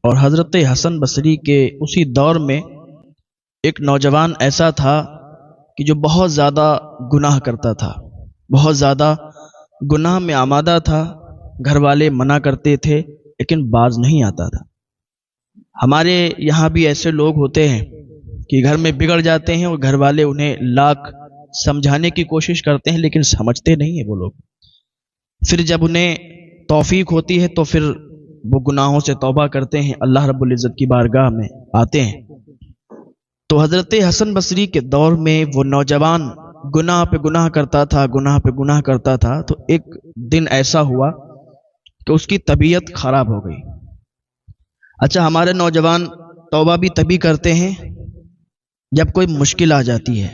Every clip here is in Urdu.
اور حضرت حسن بصری کے اسی دور میں ایک نوجوان ایسا تھا کہ جو بہت زیادہ گناہ کرتا تھا، بہت زیادہ گناہ میں آمادہ تھا۔ گھر والے منع کرتے تھے لیکن باز نہیں آتا تھا۔ ہمارے یہاں بھی ایسے لوگ ہوتے ہیں کہ گھر میں بگڑ جاتے ہیں اور گھر والے انہیں لاکھ سمجھانے کی کوشش کرتے ہیں لیکن سمجھتے نہیں ہیں وہ لوگ۔ پھر جب انہیں توفیق ہوتی ہے تو پھر وہ گناہوں سے توبہ کرتے ہیں، اللہ رب العزت کی بارگاہ میں آتے ہیں۔ تو حضرت حسن بصری کے دور میں وہ نوجوان گناہ پہ گناہ کرتا تھا، گناہ پہ گناہ کرتا تھا۔ تو ایک دن ایسا ہوا کہ اس کی طبیعت خراب ہو گئی۔ اچھا، ہمارے نوجوان توبہ بھی تبھی کرتے ہیں جب کوئی مشکل آ جاتی ہے۔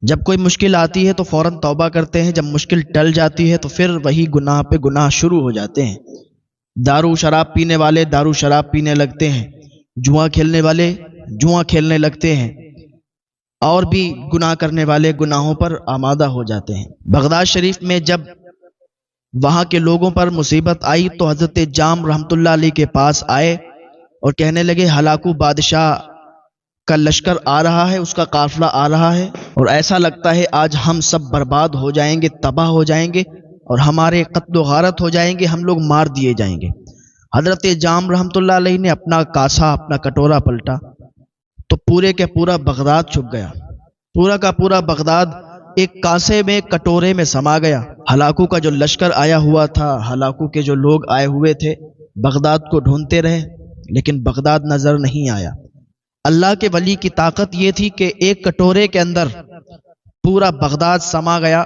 جب کوئی مشکل آتی ہے تو فوراً توبہ کرتے ہیں، جب مشکل ٹل جاتی ہے تو پھر وہی گناہ پہ گناہ شروع ہو جاتے ہیں۔ دارو شراب پینے والے دارو شراب پینے لگتے ہیں، جوا کھیلنے والے جوا کھیلنے لگتے ہیں، اور بھی گناہ کرنے والے گناہوں پر آمادہ ہو جاتے ہیں۔ بغداد شریف میں جب وہاں کے لوگوں پر مصیبت آئی تو حضرت جام رحمۃ اللہ علیہ کے پاس آئے اور کہنے لگے ہلاکو بادشاہ کا لشکر آ رہا ہے، اس کا قافلہ آ رہا ہے، اور ایسا لگتا ہے آج ہم سب برباد ہو جائیں گے، تباہ ہو جائیں گے، اور ہمارے قتل و غارت ہو جائیں گے، ہم لوگ مار دیے جائیں گے۔ حضرت جام رحمۃ اللہ علیہ نے اپنا کاسا، اپنا کٹورا پلٹا تو پورے کے پورا بغداد چھپ گیا۔ پورا کا پورا بغداد ایک کاسے میں، کٹورے میں سما گیا۔ ہلاکو کا جو لشکر آیا ہوا تھا، ہلاکو کے جو لوگ آئے ہوئے تھے، بغداد کو ڈھونڈتے رہے لیکن بغداد نظر نہیں آیا۔ اللہ کے ولی کی طاقت یہ تھی کہ ایک کٹورے کے اندر پورا بغداد سما گیا،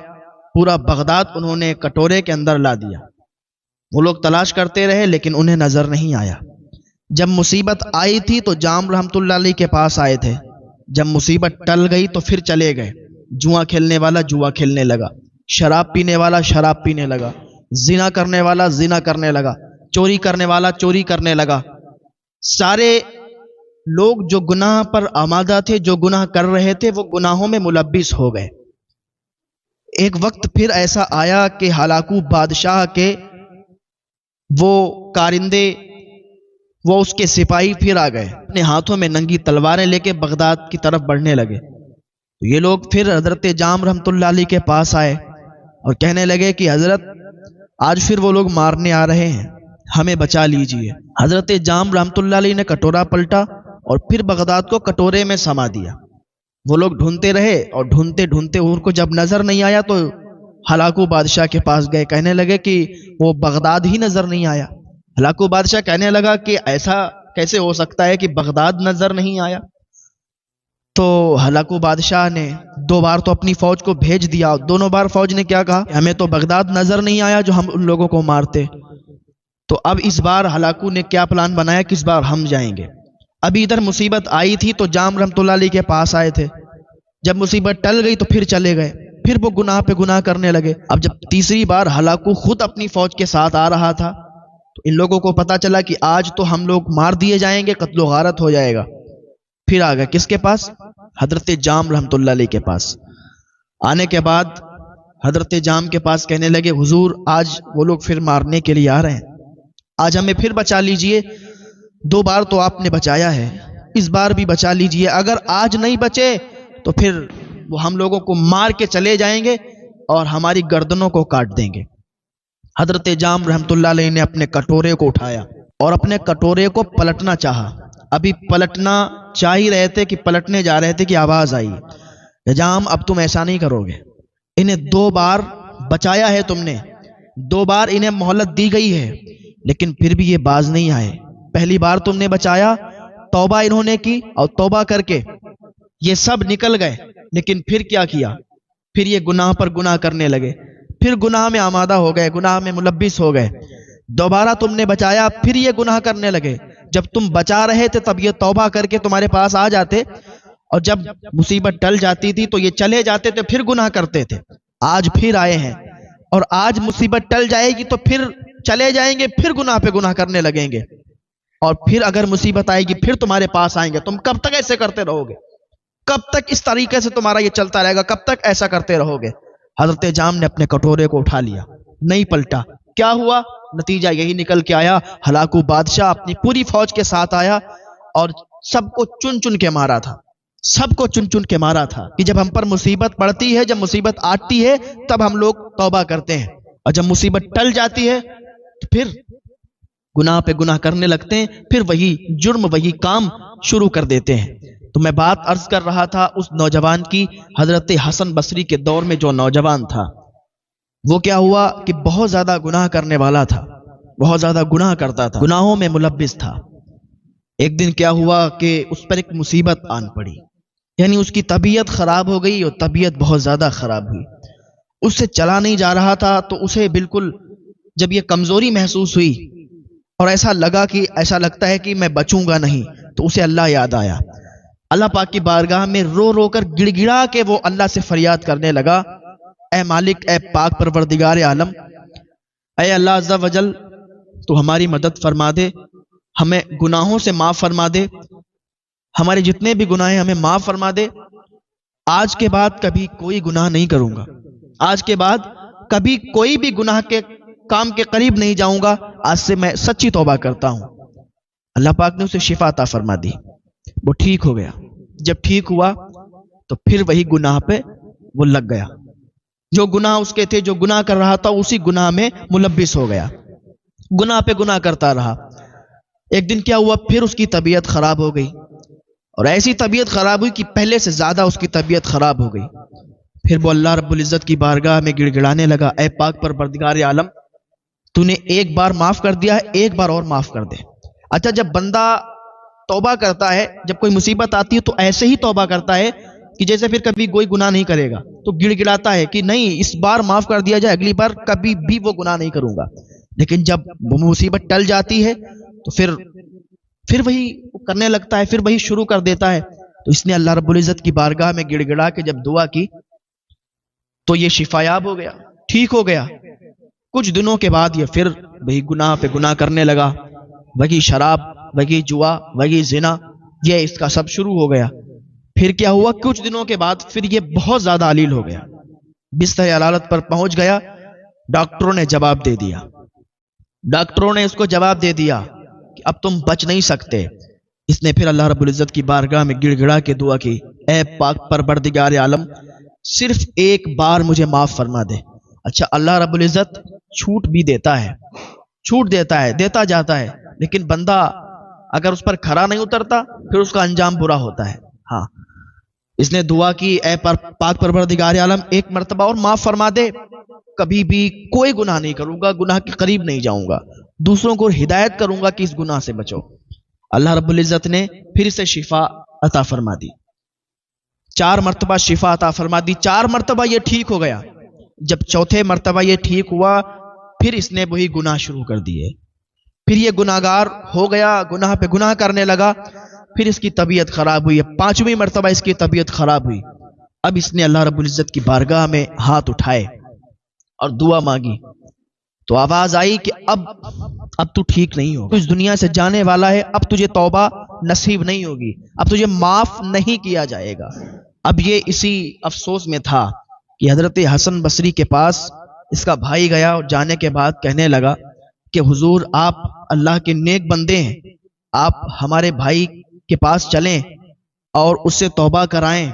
پورا بغداد انہوں نے کٹورے کے اندر لا دیا۔ وہ لوگ تلاش کرتے رہے لیکن انہیں نظر نہیں آیا۔ جب مصیبت آئی تھی تو جام رحمۃ اللہ علیہ کے پاس آئے تھے، جب مصیبت ٹل گئی تو پھر چلے گئے۔ جوا کھیلنے والا جوا کھیلنے لگا، شراب پینے والا شراب پینے لگا، زنا کرنے والا زنا کرنے لگا، چوری کرنے والا چوری کرنے لگا۔ سارے لوگ جو گناہ پر آمادہ تھے، جو گناہ کر رہے تھے، وہ گناہوں میں ملبس ہو گئے۔ ایک وقت پھر ایسا آیا کہ ہلاکو بادشاہ کے وہ کارندے، وہ اس کے سپاہی پھر آ گئے، اپنے ہاتھوں میں ننگی تلواریں لے کے بغداد کی طرف بڑھنے لگے۔ تو یہ لوگ پھر حضرت جام رحمۃ اللہ علیہ کے پاس آئے اور کہنے لگے کہ حضرت آج پھر وہ لوگ مارنے آ رہے ہیں، ہمیں بچا لیجئے۔ حضرت جام رحمۃ اللہ علیہ نے کٹورا پلٹا اور پھر بغداد کو کٹورے میں سما دیا۔ وہ لوگ ڈھونڈتے رہے اور ڈھونڈتے ڈھونڈتے ان کو جب نظر نہیں آیا تو ہلاکو بادشاہ کے پاس گئے، کہنے لگے کہ وہ بغداد ہی نظر نہیں آیا۔ ہلاکو بادشاہ کہنے لگا کہ ایسا کیسے ہو سکتا ہے کہ بغداد نظر نہیں آیا؟ تو ہلاکو بادشاہ نے 2 بار تو اپنی فوج کو بھیج دیا، دونوں بار فوج نے کیا کہا، ہمیں تو بغداد نظر نہیں آیا جو ہم ان لوگوں کو مارتے۔ تو اب اس بار ہلاکو نے کیا پلان بنایا کہ اس بار ہم جائیں گے۔ ابھی ادھر مصیبت آئی تھی تو جام رحمۃ اللہ علیہ کے پاس آئے تھے، جب مصیبت ٹل گئی تو پھر چلے گئے، پھر وہ گناہ پہ گناہ کرنے لگے۔ اب جب تیسری بار ہلاکو خود اپنی فوج کے ساتھ آ رہا تھا تو ان لوگوں کو پتا چلا کہ آج تو ہم لوگ مار دیے جائیں گے، قتل و غارت ہو جائے گا۔ پھر آ گئے کس کے پاس؟ حضرت جام رحمۃ اللہ علیہ کے پاس۔ آنے کے بعد حضرت جام کے پاس کہنے لگے حضور آج وہ لوگ پھر مارنے کے لیے آ رہے ہیں، آج ہمیں پھر بچا لیجئے۔ 2 بار تو آپ نے بچایا ہے، اس بار بھی بچا لیجئے۔ اگر آج نہیں بچے تو پھر وہ ہم لوگوں کو مار کے چلے جائیں گے اور ہماری گردنوں کو کاٹ دیں گے۔ حضرت جام رحمۃ اللہ علیہ نے اپنے کٹورے کو اٹھایا اور اپنے کٹورے کو پلٹنا چاہا۔ ابھی پلٹنا چاہ ہی رہے تھے کہ پلٹنے جا رہے تھے کہ آواز آئی، جام اب تم ایسا نہیں کرو گے، انہیں 2 بار بچایا ہے تم نے، 2 بار انہیں مہلت دی گئی ہے لیکن پھر بھی یہ باز نہیں آئے۔ پہلی بار تم نے بچایا، توبہ انہوں نے کی اور توبہ کر کے یہ سب نکل گئے، لیکن پھر کیا کیا، پھر یہ گناہ پر گناہ کرنے لگے، پھر گناہ میں آمادہ ہو گئے، گناہ میں ملبس ہو گئے۔ دوبارہ تم نے بچایا، پھر یہ گناہ کرنے لگے۔ جب تم بچا رہے تھے تب یہ توبہ کر کے تمہارے پاس آ جاتے، اور جب مصیبت ٹل جاتی تھی تو یہ چلے جاتے تھے، پھر گناہ کرتے تھے۔ آج پھر آئے ہیں اور آج مصیبت ٹل جائے گی تو پھر چلے جائیں گے، پھر گناہ پہ گناہ کرنے لگیں گے، اور پھر اگر مصیبت آئے گی پھر تمہارے پاس آئیں گے۔ تم کب تک ایسے کرتے رہو گے؟ کب تک اس طریقے سے تمہارا یہ چلتا رہے گا؟ کب تک ایسا کرتے رہو گے؟ حضرت جام نے اپنے کٹورے کو اٹھا لیا، نہیں پلٹا۔ کیا ہوا؟ نتیجہ یہی نکل کے آیا، ہلاکو بادشاہ اپنی پوری فوج کے ساتھ آیا اور سب کو چن چن کے مارا تھا، سب کو چن چن کے مارا تھا کہ جب ہم پر مصیبت پڑتی ہے، جب مصیبت آتی ہے تب ہم لوگ توبہ کرتے ہیں، اور جب مصیبت ٹل جاتی ہے تو پھر گناہ پہ گناہ کرنے لگتے ہیں، پھر وہی جرم وہی کام شروع کر دیتے ہیں۔ تو میں بات عرض کر رہا تھا اس نوجوان کی، حضرت حسن بصری کے دور میں جو نوجوان تھا وہ کیا ہوا کہ بہت زیادہ گناہ کرنے والا تھا، بہت زیادہ گناہ کرتا تھا، گناہوں میں ملبس تھا۔ ایک دن کیا ہوا کہ اس پر ایک مصیبت آن پڑی، یعنی اس کی طبیعت خراب ہو گئی اور طبیعت بہت زیادہ خراب ہوئی، اس سے چلا نہیں جا رہا تھا۔ تو اسے بالکل جب یہ کمزوری محسوس ہوئی اور ایسا لگا کہ ایسا لگتا ہے کہ میں بچوں گا نہیں، تو اسے اللہ یاد آیا۔ اللہ پاک کی بارگاہ میں رو رو کر گڑ گڑا کے وہ اللہ سے فریاد کرنے لگا، اے مالک، اے پاک پروردگار عالم، اے اللہ عز و جل، تو ہماری مدد فرما دے، ہمیں گناہوں سے معاف فرما دے، ہمارے جتنے بھی گناہ ہیں ہمیں معاف فرما دے، آج کے بعد کبھی کوئی گناہ نہیں کروں گا، آج کے بعد کبھی کوئی بھی گناہ کے کام کے قریب نہیں جاؤں گا، آج سے میں سچی توبہ کرتا ہوں۔ اللہ پاک نے اسے شفا عطا فرما دی، وہ ٹھیک ہو گیا۔ جب ٹھیک ہوا تو پھر وہی گناہ پہ وہ لگ گیا، جو گناہ اس کے تھے، جو گناہ کر رہا تھا اسی گناہ میں ملبس ہو گیا، گناہ پہ گناہ کرتا رہا۔ ایک دن کیا ہوا، پھر اس کی طبیعت خراب ہو گئی، اور ایسی طبیعت خراب ہوئی کہ پہلے سے زیادہ اس کی طبیعت خراب ہو گئی۔ پھر وہ اللہ رب العزت کی بارگاہ میں گڑ گڑانے لگا، اے پاک پروردگار عالم، تو نے ایک بار معاف کر دیا ہے، ایک بار اور معاف کر دے۔ اچھا، جب بندہ توبہ کرتا ہے، جب کوئی مصیبت آتی ہے تو ایسے ہی توبہ کرتا ہے کہ جیسے پھر کبھی کوئی گناہ نہیں کرے گا، تو گڑ گڑاتا ہے کہ نہیں، اس بار معاف کر دیا جائے، اگلی بار کبھی بھی وہ گناہ نہیں کروں گا۔ لیکن جب وہ مصیبت ٹل جاتی ہے تو پھر وہی کرنے لگتا ہے، پھر وہی شروع کر دیتا ہے۔ تو اس نے اللہ رب العزت کی بارگاہ میں گڑ گڑا کے جب دعا کی تو یہ شفا یاب ہو گیا، ٹھیک ہو گیا۔ کچھ دنوں کے بعد یہ پھر وہی گناہ پہ گناہ کرنے لگا، وہی شراب، وہی جوا، وہی زنا، یہ اس کا سب شروع ہو گیا۔ پھر کیا ہوا، کچھ دنوں کے بعد پھر یہ بہت زیادہ علیل ہو گیا، بستر عدالت پر پہنچ گیا۔ ڈاکٹروں نے جواب دے دیا، ڈاکٹروں نے اس کو جواب دے دیا کہ اب تم بچ نہیں سکتے۔ اس نے پھر اللہ رب العزت کی بارگاہ میں گڑ گڑا کے دعا کی، اے پاک پروردگار عالم، صرف ایک بار مجھے معاف فرما دے۔ اچھا، اللہ رب العزت چھوٹ بھی دیتا ہے، چھوٹ دیتا ہے، دیتا جاتا ہے، لیکن بندہ اگر اس پر کھرا نہیں اترتا پھر اس کا انجام برا ہوتا ہے۔ ہاں، اس نے دعا کی، اے پاک پروردگار عالم، ایک مرتبہ اور معاف فرما دے، کبھی بھی کوئی گناہ نہیں کروں گا، گناہ کے قریب نہیں جاؤں گا، دوسروں کو ہدایت کروں گا کہ اس گناہ سے بچو۔ اللہ رب العزت نے پھر سے شفا عطا فرما دی، 4 مرتبہ شفا عطا فرما دی، 4 مرتبہ یہ ٹھیک ہو گیا۔ جب چوتھے مرتبہ یہ ٹھیک ہوا پھر اس نے وہی گناہ شروع کر دیے، پھر یہ گناہگار ہو گیا، گناہ پہ گناہ کرنے لگا، پھر اس کی طبیعت خراب ہوئی، 5ویں مرتبہ اس کی طبیعت خراب ہوئی۔ اب اس نے اللہ رب العزت کی بارگاہ میں ہاتھ اٹھائے اور دعا مانگی، تو آواز آئی کہ اب تو ٹھیک نہیں ہوگا، تو اس دنیا سے جانے والا ہے، اب تجھے توبہ نصیب نہیں ہوگی، اب تجھے معاف نہیں کیا جائے گا۔ اب یہ اسی افسوس میں تھا کہ حضرت حسن بصری کے پاس اس کا بھائی گیا اور جانے کے بعد کہنے لگا کہ حضور، آپ اللہ کے نیک بندے ہیں، آپ ہمارے بھائی کے پاس چلیں اور اس سے توبہ کرائیں،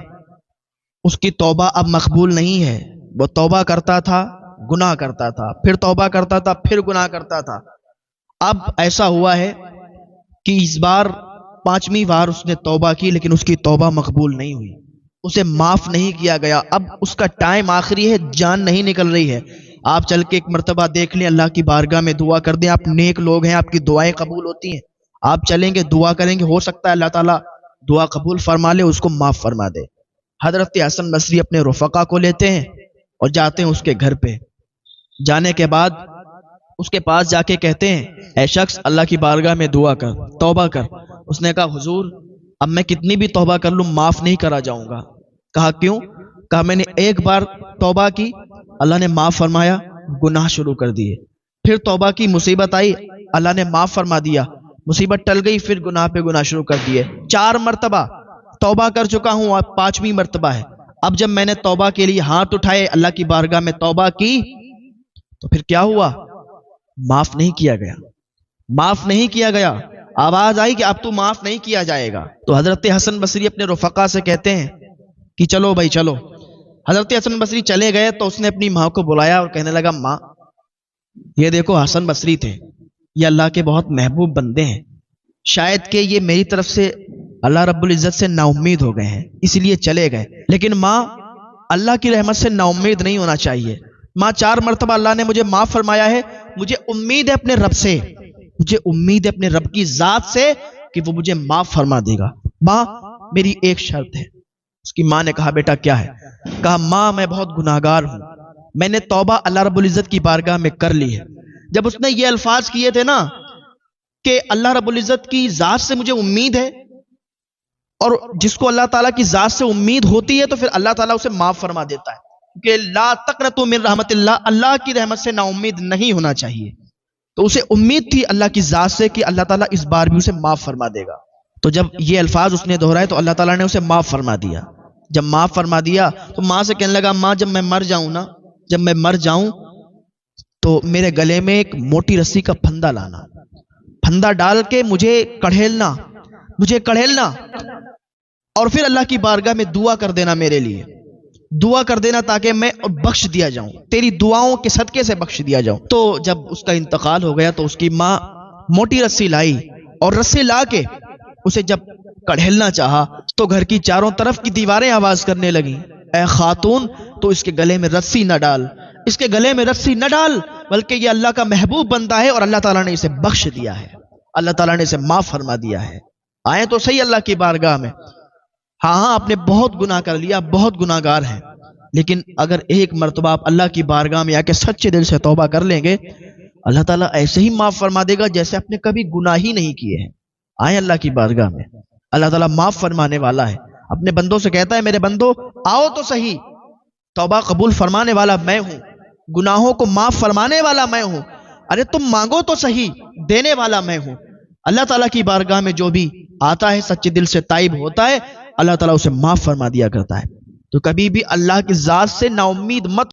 اس کی توبہ اب مقبول نہیں ہے، وہ توبہ کرتا تھا، گناہ کرتا تھا، پھر توبہ کرتا تھا، پھر گناہ کرتا تھا۔ اب ایسا ہوا ہے کہ اس بار 5ویں بار اس نے توبہ کی لیکن اس کی توبہ مقبول نہیں ہوئی، اسے معاف نہیں کیا گیا، اب اس کا ٹائم آخری ہے، جان نہیں نکل رہی ہے۔ آپ چل کے ایک مرتبہ دیکھ لیں، اللہ کی بارگاہ میں دعا کر دیں، آپ نیک لوگ ہیں، آپ کی دعائیں قبول ہوتی ہیں، آپ چلیں گے، دعا کریں گے، ہو سکتا ہے اللہ تعالیٰ دعا قبول فرما لے، اس کو معاف فرما دے۔ حضرت حسن بصری اپنے رفقا کو لیتے ہیں اور جاتے ہیں اس کے گھر پہ، جانے کے بعد اس کے پاس جا کے کہتے ہیں، اے شخص، اللہ کی بارگاہ میں دعا کر، توبہ کر۔ اس نے کہا، حضور، اب میں کتنی بھی توبہ کر لوں معاف نہیں کرا جاؤں گا۔ کہا، کیوں؟ کہا، میں نے ایک بار توبہ کی، اللہ نے معاف فرمایا، گناہ شروع کر دیے، پھر توبہ کی، مصیبت آئی، اللہ نے معاف فرما دیا، مصیبت ٹل گئی، پھر گناہ پہ گناہ شروع کر دیے۔ 4 مرتبہ توبہ کر چکا ہوں، اب 5ویں مرتبہ ہے۔ اب جب میں نے توبہ کے لیے ہاتھ اٹھائے، اللہ کی بارگاہ میں توبہ کی، تو پھر کیا ہوا؟ معاف نہیں کیا گیا، معاف نہیں کیا گیا۔ آواز آئی کہ اب تو معاف نہیں کیا جائے گا۔ تو حضرت حسن بصری اپنے رفقا سے کہتے ہیں کہ چلو بھائی چلو۔ حضرت حسن بصری چلے گئے تو اس نے اپنی ماں کو بلایا اور کہنے لگا ماں یہ دیکھو حسن بصری تھے، یہ اللہ کے بہت محبوب بندے ہیں، شاید کہ یہ میری طرف سے اللہ رب العزت سے نا امید ہو گئے ہیں اس لیے چلے گئے، لیکن ماں اللہ کی رحمت سے نا امید نہیں ہونا چاہیے۔ ماں 4 مرتبہ اللہ نے مجھے معاف فرمایا ہے، مجھے امید ہے اپنے رب سے، مجھے امید ہے اپنے رب کی ذات سے کہ وہ مجھے معاف فرما دے گا۔ ماں میری ایک شرط ہے۔ اس کی ماں نے کہا بیٹا کیا ہے؟ کہا ماں میں بہت گناہگار ہوں، میں نے توبہ اللہ رب العزت کی بارگاہ میں کر لی ہے۔ جب اس نے یہ الفاظ کیے تھے نا کہ اللہ رب العزت کی ذات سے مجھے امید ہے، اور جس کو اللہ تعالیٰ کی ذات سے امید ہوتی ہے تو پھر اللہ تعالیٰ اسے معاف فرما دیتا ہے، کیونکہ لا تقنطوا من رحمت اللہ، اللہ کی رحمت سے نا امید نہیں ہونا چاہیے۔ تو اسے امید تھی اللہ کی ذات سے کہ اللہ تعالیٰ اس بار بھی اسے معاف فرما دے گا۔ تو جب یہ الفاظ اس نے دہرائے تو اللہ تعالیٰ نے اسے معاف فرما دیا۔ جب معاف فرما دیا تو ماں سے کہنے لگا ماں جب میں مر جاؤں نا، جب میں مر جاؤں تو میرے گلے میں ایک موٹی رسی کا پھندا لانا، پھندا ڈال کے مجھے کڑھیلنا اور پھر اللہ کی بارگاہ میں دعا کر دینا، میرے لیے دعا کر دینا تاکہ میں بخش دیا جاؤں، تیری دعاؤں کے صدقے سے بخش دیا جاؤں۔ تو جب اس کا انتقال ہو گیا تو اس کی ماں موٹی رسی لائی اور رسی لا کے اسے جب کڑھیلنا چاہا تو گھر کی چاروں طرف کی دیواریں آواز کرنے لگیں اے خاتون تو اس کے گلے میں رسی نہ ڈال، اس کے گلے میں رسی نہ ڈال، بلکہ یہ اللہ کا محبوب بندہ ہے اور اللہ تعالیٰ نے اسے بخش دیا ہے، اللہ تعالیٰ نے اسے معاف فرما دیا ہے۔ آئیں تو صحیح اللہ کی بارگاہ میں، ہاں آپ نے بہت گناہ کر لیا، بہت گناہ گار ہیں، لیکن اگر ایک مرتبہ آپ اللہ کی بارگاہ میں آ کے سچے دل سے توبہ کر لیں گے اللہ تعالیٰ ایسے ہی معاف فرما دے گا جیسے آپ نے کبھی گناہ ہی نہیں کیے ہیں۔ آئیں اللہ کی بارگاہ میں، اللہ تعالیٰ معاف فرمانے والا ہے، اپنے بندوں سے کہتا ہے میرے بندو آؤ تو صحیح، توبہ قبول فرمانے والا میں ہوں، گناہوں کو معاف فرمانے والا میں ہوں، ارے تم مانگو تو صحیح، دینے والا میں ہوں۔ اللہ تعالیٰ کی بارگاہ میں جو بھی آتا ہے سچے دل سے تائب ہوتا ہے اللہ تعالیٰ اسے معاف فرما دیا کرتا ہے۔ تو کبھی بھی اللہ کی ذات سے نا امید مت